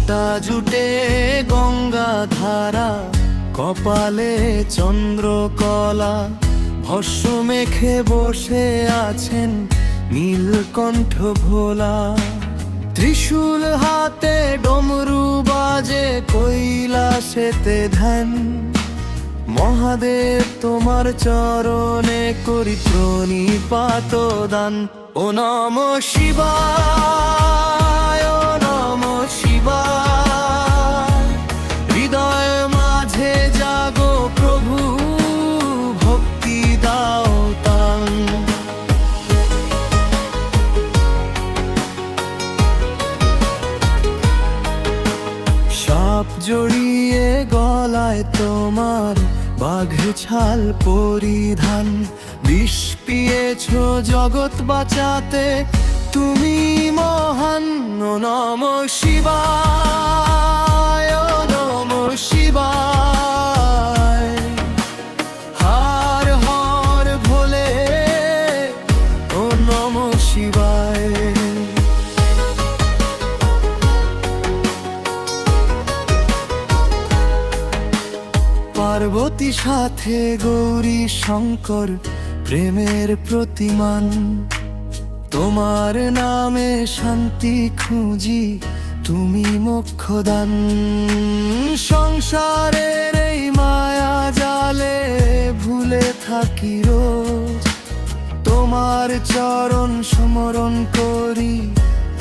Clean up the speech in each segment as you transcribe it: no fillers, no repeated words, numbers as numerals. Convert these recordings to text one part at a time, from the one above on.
জটা জুটে গঙ্গা ধারা, কপালে চন্দ্রকলা, ভস্ম মেখে বসে আছেন নীলকণ্ঠ ভোলা। ত্রিশূল হাতে ডমরু বাজে কৈলাসেতে ধ্যান, মহাদেব তোমার চরণে করি প্রণিপাত দান। ও নমঃ শিবায়, ও নমঃ শিবায়, হৃদয় মাঝে জাগো প্রভু, ভক্তি দাও তান। সাপ জড়িয়ে গলায় তোমার, বাঘ ছাল পরিধান, বিষ পিয়েছ জগৎ বাঁচাতে তুমি মহান। ও নমঃ শিবায়, ও নমঃ শিবায়, হর হর ভোলে, ও নমঃ শিবায়। পার্বতী সাথে গৌরী শঙ্কর প্রেমের প্রতিমান, তোমার নামে শান্তি খুঁজি তুমি মোক্ষদান। সংসারের এই মায়া জালে ভুলে থাকি রোজ, তোমার চরণ স্মরণ করি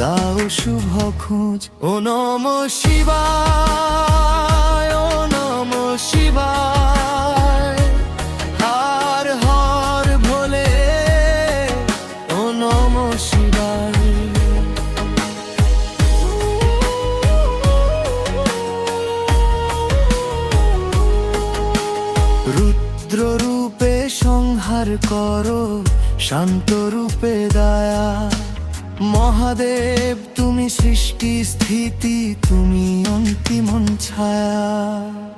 দাও শুভ খোঁজ। ও নমঃ শিবায়, ও নমঃ শিবায়, হর হর ভোলে, ও নমঃ শিবায়। রুদ্র রূপে সংহার করো, শান্ত রূপে দয়া, মহাদেব তুমি সৃষ্টি স্থিতি, তুমি অন্তিম ছায়া।